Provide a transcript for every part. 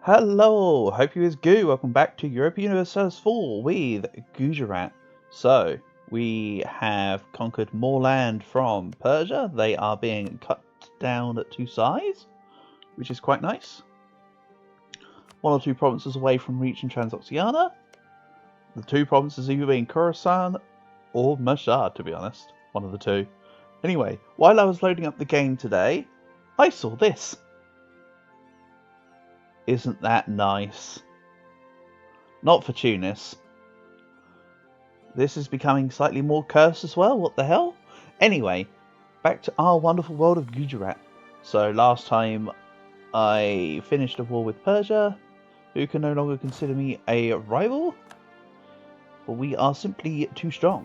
Hello, hope you is good. Welcome back to European Universe 4 with Gujarat. So, we have conquered more land from Persia. They are being cut down to size, which is quite nice. One or two provinces away from reaching Transoxiana. The two provinces either being Khorasan or Mashhad, to be honest. One of the two. Anyway, while I was loading up the game today, I saw this. Isn't that nice? Not for Tunis. This is becoming slightly more cursed as well. What the hell? Anyway, back to our wonderful world of Gujarat. So last time I finished a war with Persia, who can no longer consider me a rival. But we are simply too strong.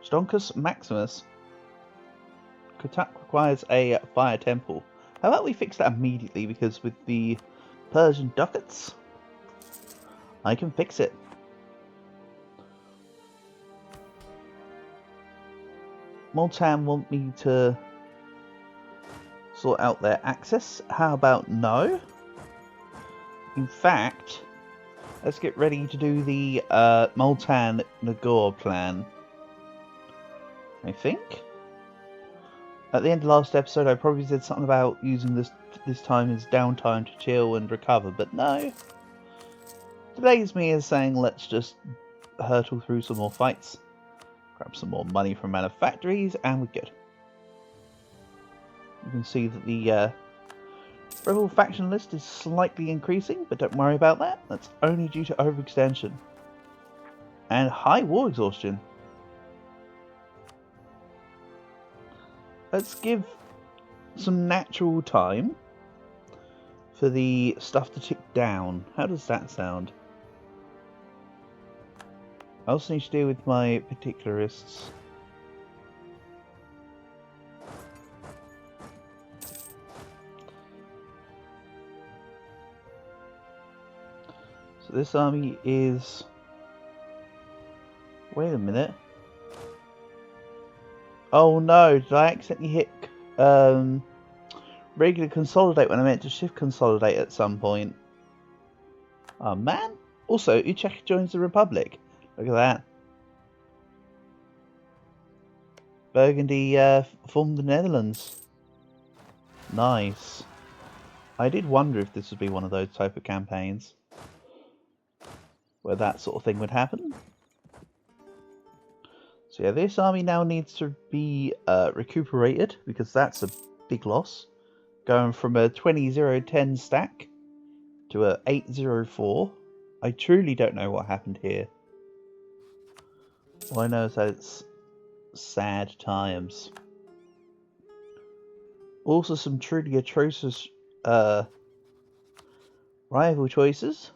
Stonkus Maximus. Katak requires a fire temple. How about we fix that immediately, because with the Persian ducats, I can fix it. Multan want me to sort out their access. How about no? In fact, let's get ready to do the Multan Nagore plan. I think. At the end of last episode, I probably said something about using this time as downtime to chill and recover, but no. Today's me is saying let's just hurtle through some more fights, grab some more money from manufactories, and we're good. You can see that the rebel faction list is slightly increasing, but don't worry about that. That's only due to overextension and high war exhaustion. Let's give some natural time for the stuff to tick down. How does that sound? I also need to deal with my particularists. So this army is... Wait a minute. Oh no, did I accidentally hit regular consolidate when I meant to shift consolidate at some point? Oh man. Also, Utrecht joins the Republic. Look at that. Burgundy formed the Netherlands. Nice. I did wonder if this would be one of those type of campaigns where that sort of thing would happen. So yeah, this army now needs to be recuperated, because that's a big loss. Going from a 20-0-10 stack to a 8-0-4. I truly don't know what happened here. All I know is that it's sad times. Also some truly atrocious rival choices.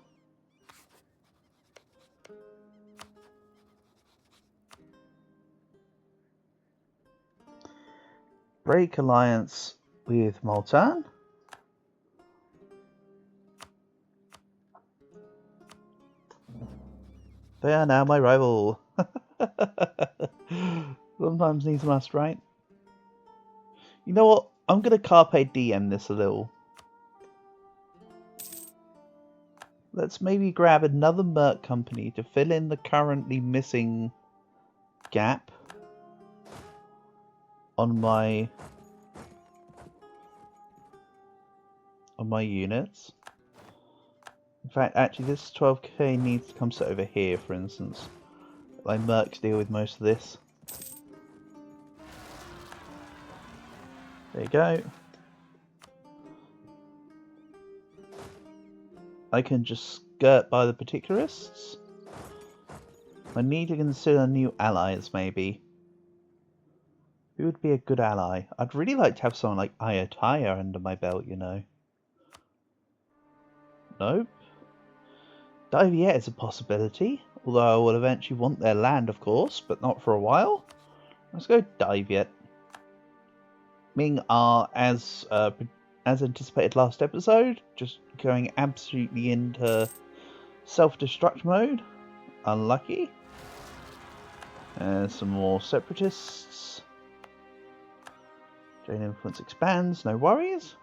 Break alliance with Multan. They are now my rival. Sometimes needs must, right? You know what? I'm going to carpe diem this a little. Let's maybe grab another merc company to fill in the currently missing gap on my units. In fact, actually this 12k needs to come sit over here, for instance. My mercs deal with most of this. There you go. I can just skirt by the particularists. I need to consider new allies, maybe. Who would be a good ally? I'd really like to have someone like Ayutthaya under my belt, you know. Nope. Daviet is a possibility, although I will eventually want their land, of course, but not for a while. Let's go Daviet. Ming are, as anticipated last episode, just going absolutely into self-destruct mode. Unlucky. And some more separatists. Jane influence expands, no worries.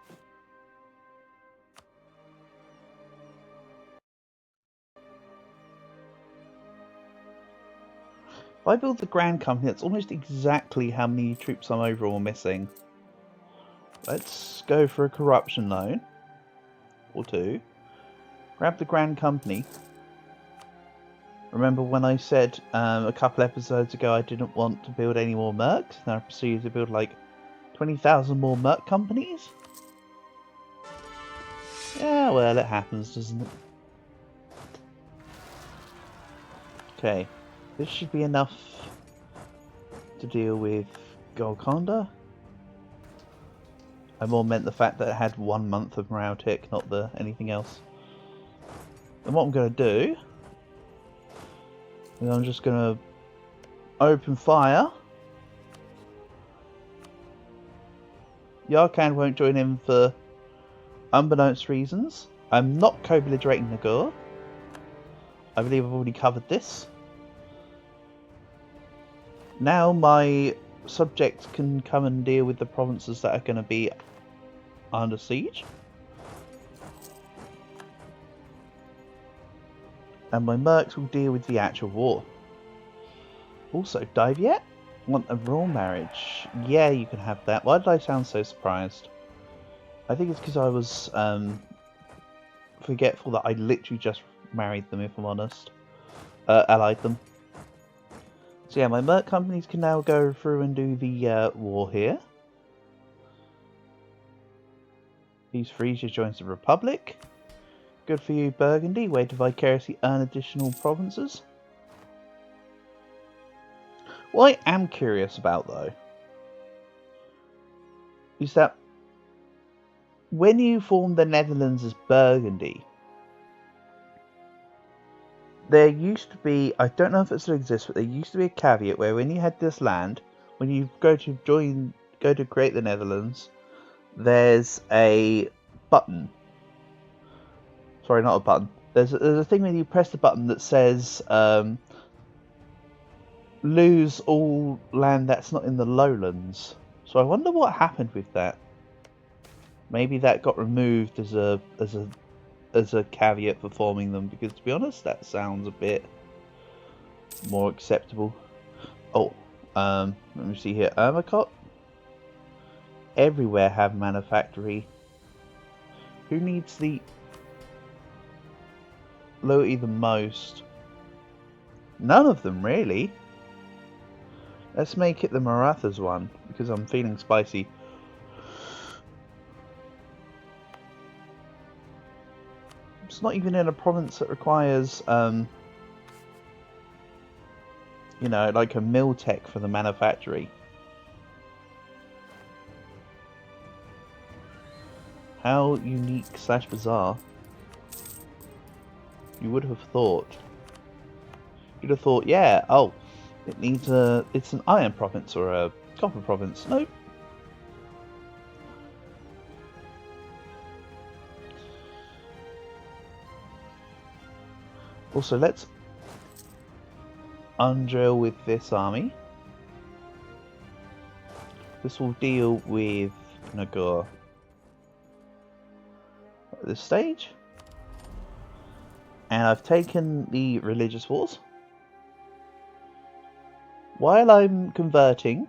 I build the Grand Company, that's almost exactly how many troops I'm overall missing. Let's go for a corruption loan. Or two. Grab the Grand Company. Remember when I said a couple episodes ago I didn't want to build any more mercs? Now I proceeded to build like 20,000 more merc companies? Yeah, well, it happens, doesn't it? Okay, this should be enough to deal with Golconda. I more meant the fact that it had 1 month of morale tick, not anything else. And what I'm going to do is I'm just going to open fire. Yarkand won't join in for unbeknownst reasons. I'm not co-belligerating Nagor. I believe I've already covered this. Now my subjects can come and deal with the provinces that are going to be under siege. And my mercs will deal with the actual war. Also, dive yet? Want a royal marriage? Yeah, you can have that. Why did I sound so surprised? I think it's because I was forgetful that I literally just married them, if I'm honest. Allied them. So yeah, my merc companies can now go through and do the war here. East Frisia joins the Republic. Good for you, Burgundy. Way to vicariously earn additional provinces. What I am curious about, though, is that when you form the Netherlands as Burgundy, there used to be, I don't know if it still exists, but there used to be a caveat where when you had this land, when you go to create the Netherlands, there's a button. Sorry, not a button. There's a thing when you press the button that says lose all land that's not in the lowlands. So I wonder what happened with that. Maybe that got removed as a caveat for forming them, because to be honest, that sounds a bit more acceptable. Oh, let me see here. Ermacot. Everywhere have manufactory. Who needs the loyalty the most? None of them, really. Let's make it the Marathas one, because I'm feeling spicy. It's not even in a province that requires, you know, like a mill tech for the manufactory. How unique / bizarre. You would have thought. You'd have thought, yeah, oh, it needs it's an iron province or a copper province. Nope. Also, let's undrill with this army. This will deal with Nagor at this stage. And I've taken the religious wars. While I'm converting,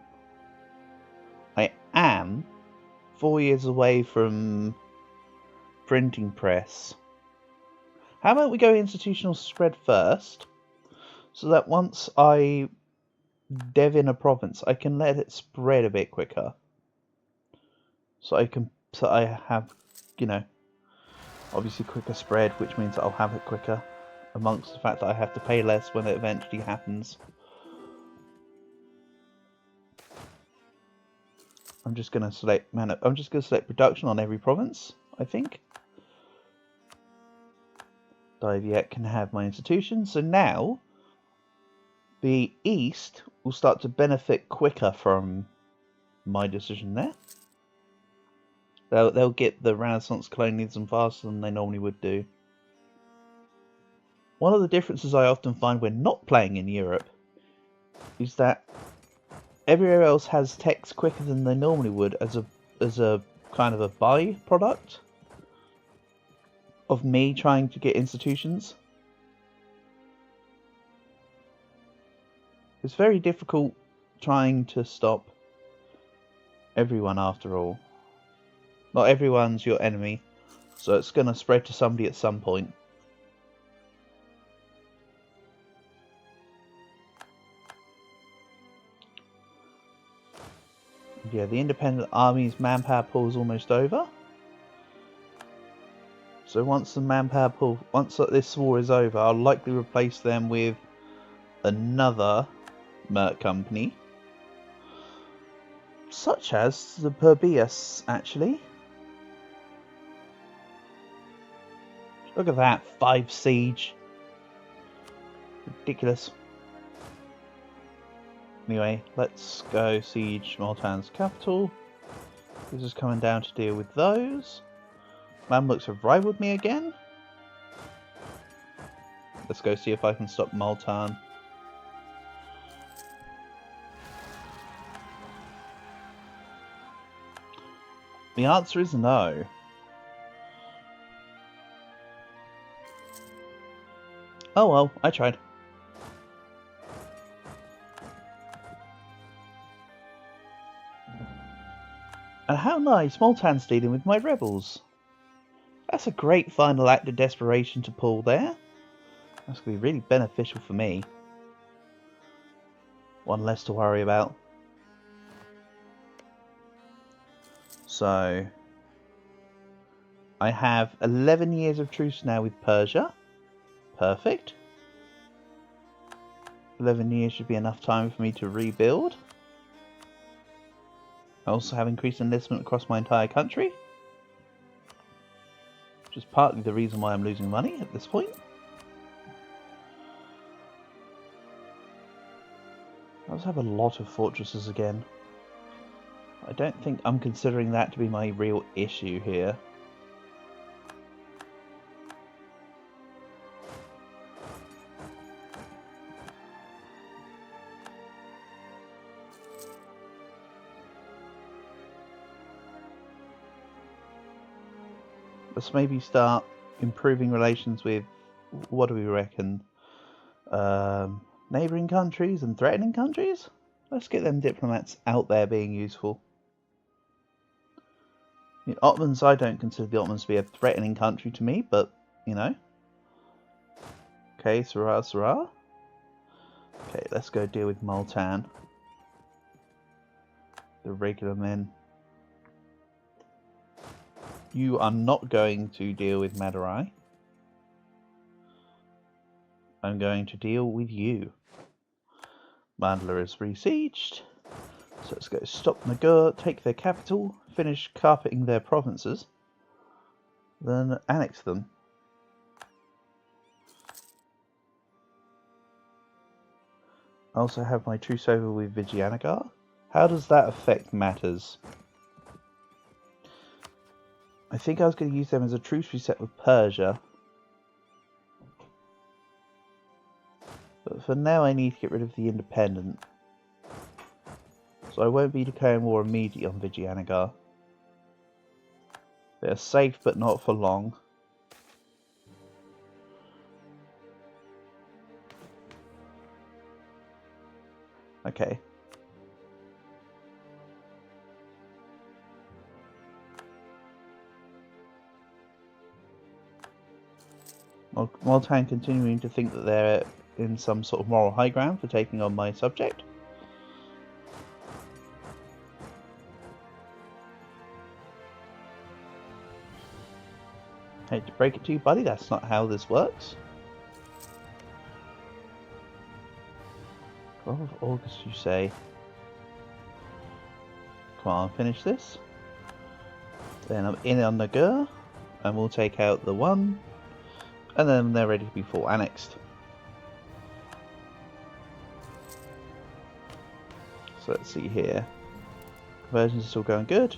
I am 4 years away from printing press. How about we go institutional spread first, so that once I dev in a province, I can let it spread a bit quicker. So I have, you know, obviously quicker spread, which means that I'll have it quicker, amongst the fact that I have to pay less when it eventually happens. I'm just going to select production on every province, I think. Diviet can have my institutions. So now the East will start to benefit quicker from my decision there. They'll get the Renaissance colonialism faster than they normally would do. One of the differences I often find when not playing in Europe is that everywhere else has techs quicker than they normally would as a kind of a byproduct of me trying to get institutions. It's very difficult trying to stop everyone after all. Not everyone's your enemy, so it's going to spread to somebody at some point. Yeah, the independent army's manpower pool is almost over. So once this war is over, I'll likely replace them with another merc company, such as the Perbius, actually. Look at that, 5 siege. Ridiculous. Anyway, let's go siege Maltan's capital. This is coming down to deal with those. Mamluks have rivaled me again. Let's go see if I can stop Maltan. The answer is no. Oh well, I tried. And how nice, Maltan's dealing with my rebels. That's a great final act of desperation to pull there. That's going to be really beneficial for me. One less to worry about. So, I have 11 years of truce now with Persia. Perfect. 11 years should be enough time for me to rebuild. I also have increased enlistment across my entire country, which is partly the reason why I'm losing money at this point. I also have a lot of fortresses again. I don't think I'm considering that to be my real issue here. Let's maybe start improving relations with, what do we reckon, neighbouring countries and threatening countries? Let's get them diplomats out there being useful. The Ottomans, I don't consider the Ottomans to be a threatening country to me, but, you know. Okay, Sarah, Sarah. Okay, let's go deal with Maltan. The regular men. You are not going to deal with Madurai. I'm going to deal with you. Mandla is besieged. So let's go stop Nagur, take their capital, finish carpeting their provinces, then annex them. I also have my truce over with Vijayanagar. How does that affect matters? I think I was going to use them as a truce reset with Persia. But for now I need to get rid of the independent. So I won't be declaring war immediately on Vijayanagar. They're safe but not for long. Okay. Maltan continuing to think that they're in some sort of moral high ground for taking on my subject. Hate to break it to you, buddy, that's not how this works. 12th of August, you say. Come on, finish this. Then I'm in on Nagur, and we'll take out the one, and then they're ready to be full annexed. So let's see here. Conversions are still going good.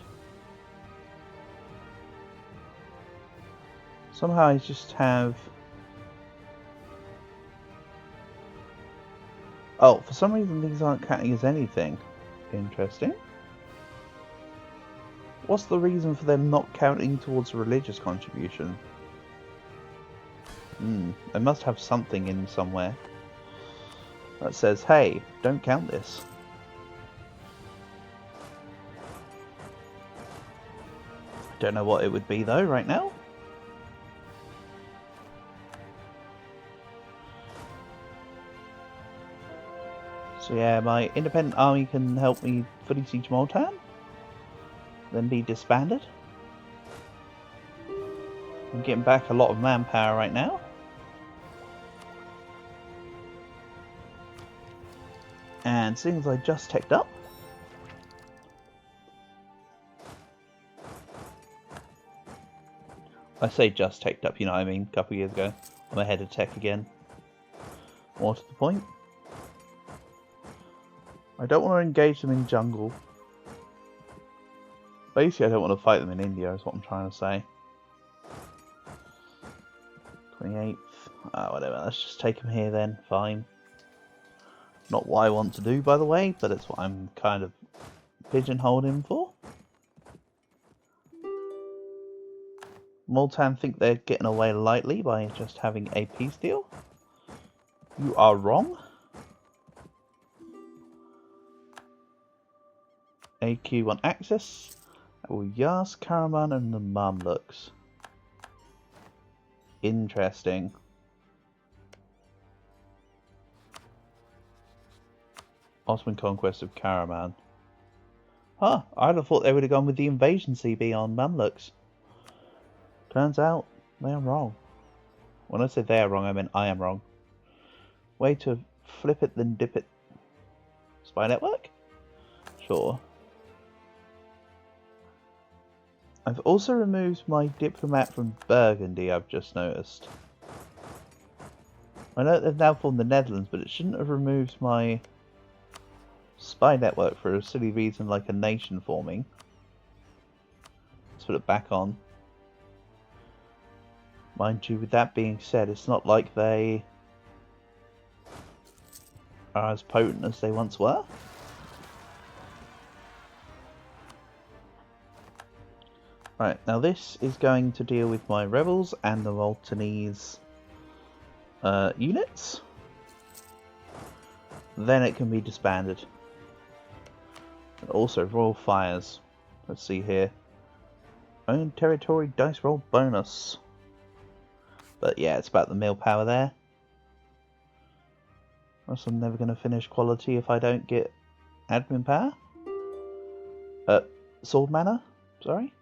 Somehow I just have... Oh, for some reason these aren't counting as anything. Interesting. What's the reason for them not counting towards a religious contribution? They must have something in somewhere. that says, hey, don't count this. Don't know what it would be though right now. So yeah, my independent army can help me fully siege Moltan, then be disbanded. I'm getting back a lot of manpower right now. And seeing as I just teched up, I say just teched up, you know what I mean, a couple of years ago. I'm ahead of tech again. More to the point. I don't want to engage them in jungle. Basically, I don't want to fight them in India, is what I'm trying to say. 28th. Whatever, let's just take them here then, fine. Not what I want to do, by the way, but it's what I'm kind of pigeonholed him for. Moltan think they're getting away lightly by just having a peace deal. You are wrong. AQ on access. Yas, Karaman and the Mamluks. Interesting. Ottoman conquest of Karaman. Huh, I'd have thought they would have gone with the invasion CB on Mamluks. Turns out, they are wrong. When I say they are wrong, I meant I am wrong. Way to flip it then dip it. Spy network? Sure. I've also removed my diplomat from Burgundy, I've just noticed. I know they've now formed the Netherlands, but it shouldn't have removed my spy network for a silly reason like a nation forming. Let's put it back on. Mind you, with that being said, it's not like they are as potent as they once were. Right, now this is going to deal with my rebels and the Maltese units. Then it can be disbanded. And also royal fires. Let's see here. Own territory dice roll bonus. But yeah, it's about the mill power there. Else I'm never going to finish quality if I don't get admin power. Sword mana, sorry.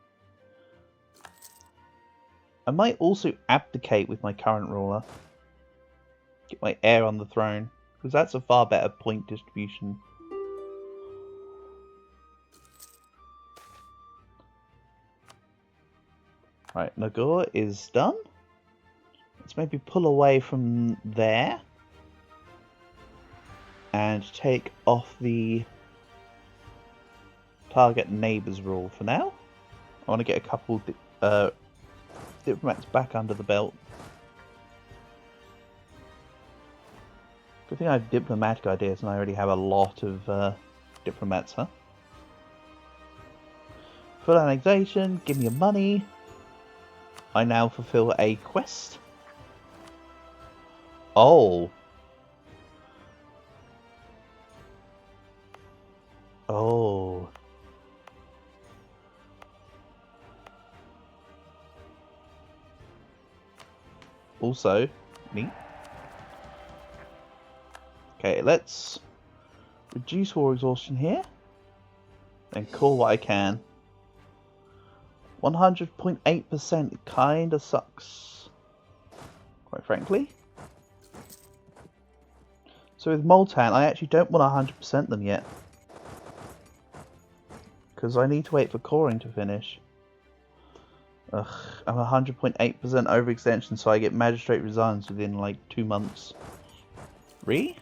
I might also abdicate with my current ruler. Get my heir on the throne. Because that's a far better point distribution. Right, Nagore is done. Let's maybe pull away from there. And take off the target neighbours rule for now. I want to get a couple diplomats back under the belt. Good thing I have diplomatic ideas and I already have a lot of diplomats, huh? Full annexation, give me your money. I now fulfill a quest. Oh. Oh. Also, neat. Okay, let's reduce war exhaustion here. And call what I can. 100.8% kinda sucks. Quite frankly. So with Moltan, I actually don't want to 100% them yet. Because I need to wait for coring to finish. Ugh, I'm 100.8% overextension, so I get magistrate resigns within like 2 months. Way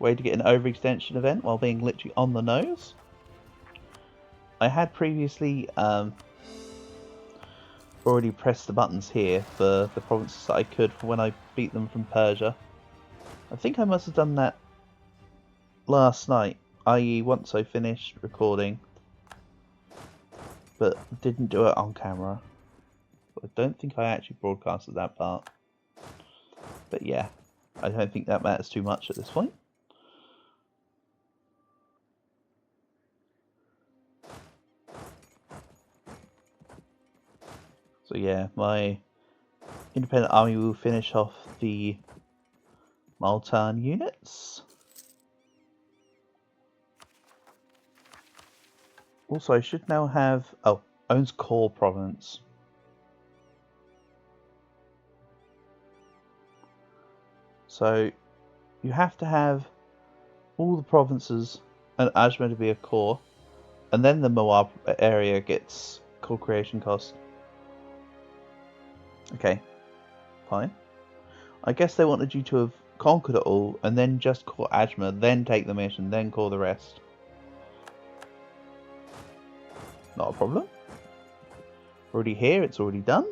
to get an overextension event while being literally on the nose. I had previously already pressed the buttons here for the provinces that I could for when I beat them from Persia. I think I must have done that last night, i.e. once I finished recording. But didn't do it on camera. I don't think I actually broadcasted that part. But yeah. I don't think that matters too much at this point. So yeah, my independent army will finish off the Maltan units. Also, I should now have... Oh, owns core province. So, you have to have all the provinces and Ajmer to be a core, and then the Moab area gets core creation cost. Okay, fine. I guess they wanted you to have conquered it all, and then just core Ajmer, then take the mission, then core the rest. Not a problem. Already here, it's already done.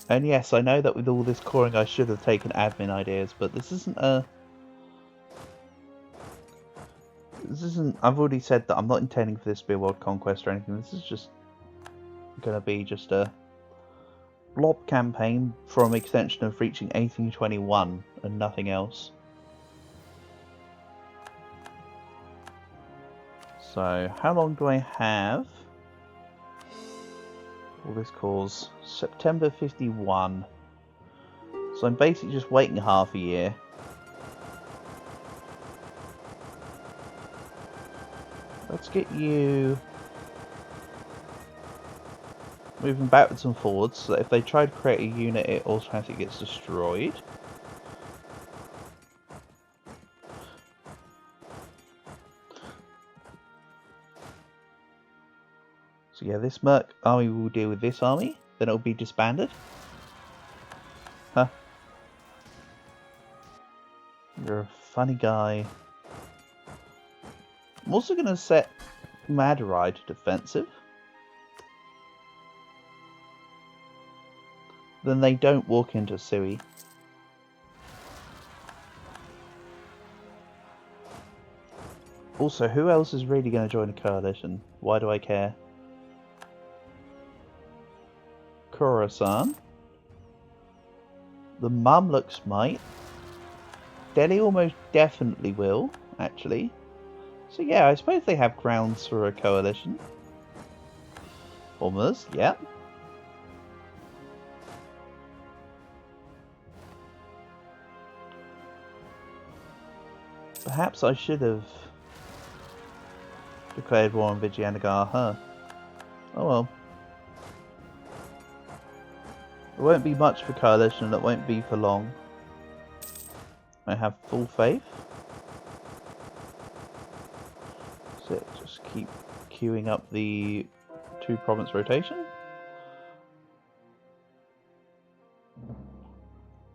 And yes, I know that with all this coring I should have taken admin ideas, but this isn't a... I've already said that I'm not intending for this to be a world conquest or anything. This is just going to be just a blob campaign from extension of reaching 1821 and nothing else. So, how long do I have? All this calls September 51. So I'm basically just waiting half a year. Let's get you moving backwards and forwards so that if they try to create a unit, it automatically gets destroyed. So yeah, this Merc army will deal with this army, then it'll be disbanded. Huh. You're a funny guy. I'm also going to set Madurai to defensive. Then they don't walk into Sui. Also, who else is really going to join a coalition? Why do I care? Khorasan. The Mamluks might. Delhi almost definitely will, actually. So yeah, I suppose they have grounds for a coalition. Hormuz, yeah. Perhaps I should have declared war on Vijayanagar, huh? Oh well. It won't be much for coalition, it won't be for long. I have full faith. So just keep queuing up the 2 province rotation.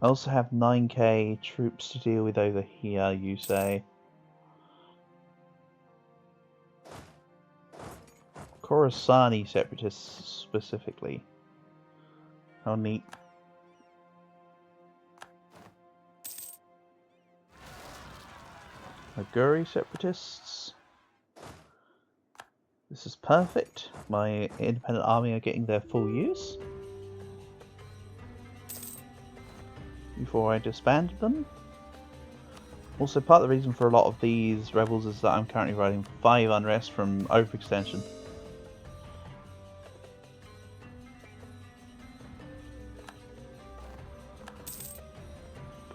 I also have 9k troops to deal with over here, you say. Khorasani separatists specifically. How neat. Aguri separatists. This is perfect. My independent army are getting their full use. Before I disband them. Also, part of the reason for a lot of these rebels is that I'm currently riding 5 unrest from overextension.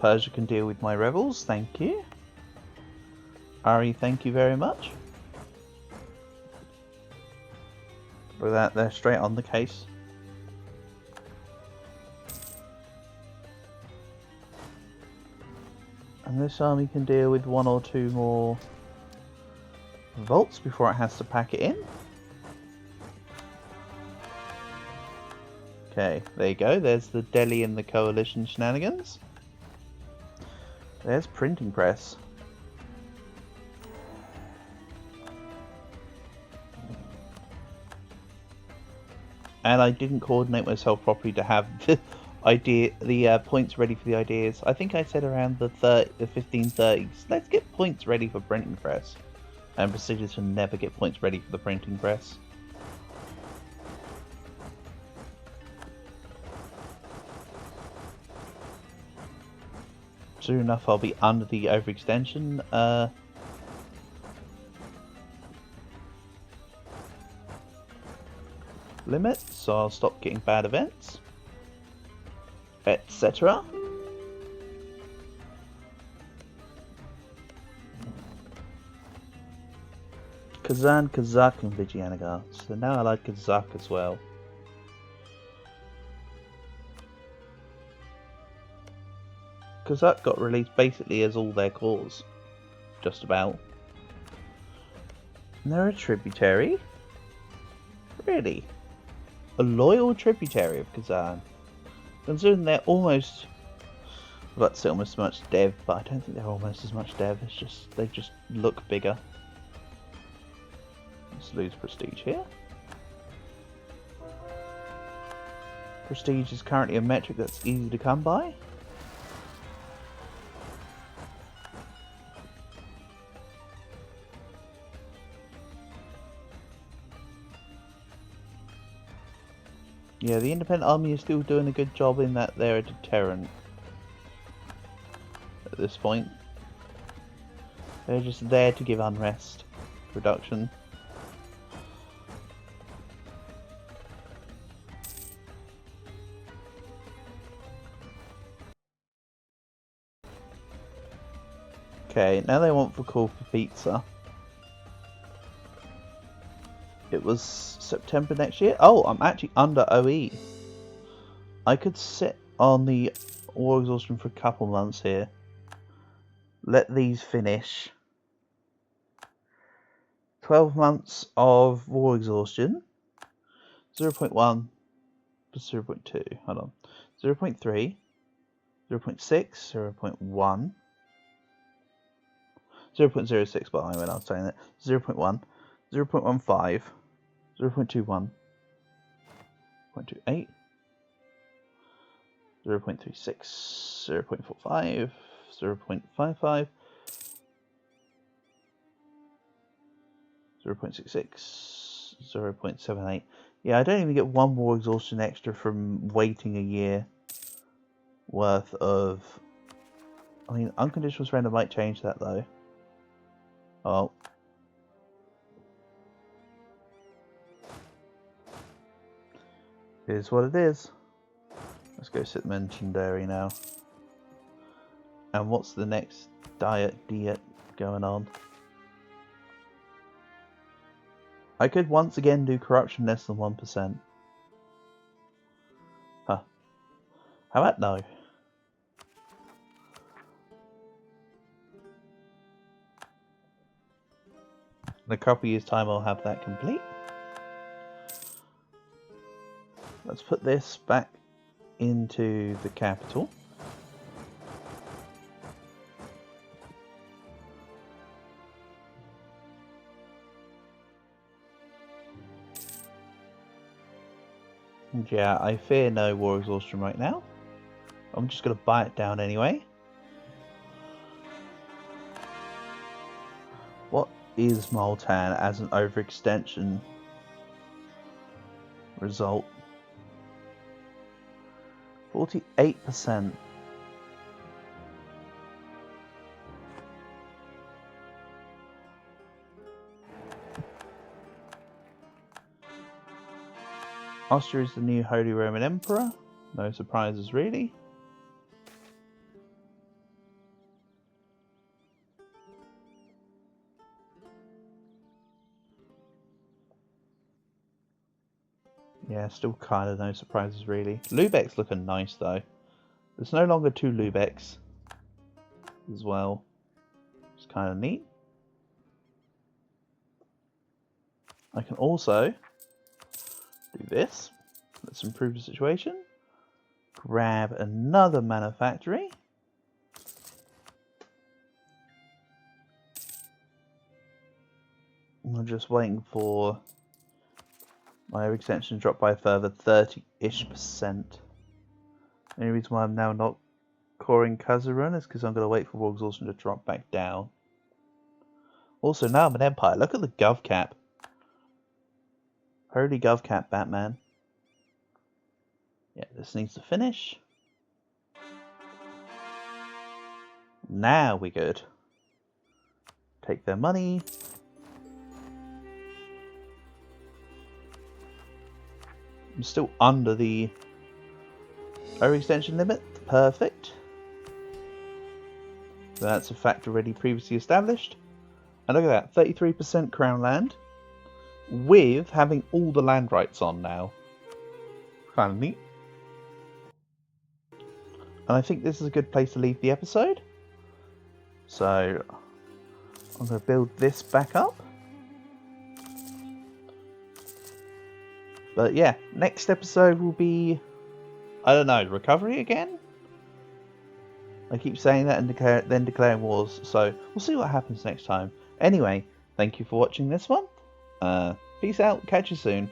Persia can deal with my rebels, thank you. Ari, thank you very much. For that, they're straight on the case. And this army can deal with 1 or 2 more volts before it has to pack it in. Okay, there you go. There's the Delhi and the coalition shenanigans. There's printing press. And I didn't coordinate myself properly to have the points ready for the ideas. I think I said around the 1530s. Let's get points ready for printing press. And proceeded to never get points ready for the printing press. Soon enough I'll be under the overextension limit, so I'll stop getting bad events, etc. Kazan, Kazakh, and Vijayanagar. So now I like Kazakh as well. Kazakh got released basically as all their cores. Just about. And they're a tributary? Really? A loyal tributary of Kazan? Considering they're almost... I'd like to say almost as much dev, but I don't think they're almost as much dev. It's just, they just look bigger. Let's lose prestige here. Prestige is currently a metric that's easy to come by. Yeah, the independent army is still doing a good job in that they're a deterrent at this point. They're just there to give unrest reduction. Okay, now they want for call for pizza. It was September next year. Oh, I'm actually under OE. I could sit on the war exhaustion for a couple months here. Let these finish. 12 months of war exhaustion. 0.1 plus 0.2. Hold on. 0.3. 0.6. 0.1. 0.06 by the way when I was saying that. 0.1. 0.15. 0.21. 0.28. 0.36. 0.45. 0.55. 0.66. 0.78. Yeah, I don't even get one war exhaustion extra from waiting a year worth of... I mean, unconditional surrender might change that though. Oh. Here's what it is. Let's go sit legendary now. And what's the next diet going on? I could once again do corruption less than 1%. Huh. How about no? In a couple years' time I'll have that complete. Let's put this back into the capital. And yeah, I fear no war exhaustion right now. I'm just going to buy it down anyway. What is Multan as an overextension result? 48%. Austria is the new Holy Roman Emperor. No surprises really. Yeah, still kind of no surprises really. Lübeck's looking nice though. There's no longer two Lübecks as well. It's kind of neat. I can also do this. Let's improve the situation. Grab another manufactory. I'm just waiting for my extension to drop by a further 30-ish%. The only reason why I'm now not coring Kazarun is because I'm going to wait for war exhaustion to drop back down. Also, now I'm an empire. Look at the gov cap. Holy gov cap, Batman. Yeah, this needs to finish. Now we're good. Take their money. I'm still under the overextension limit. Perfect. That's a fact already previously established. And look at that, 33% crown land, with having all the land rights on now. Kind of neat. And I think this is a good place to leave the episode. So I'm going to build this back up. But yeah, next episode will be, I don't know, recovery again? I keep saying that and then declaring wars, so we'll see what happens next time. Anyway, thank you for watching this one. Peace out, catch you soon.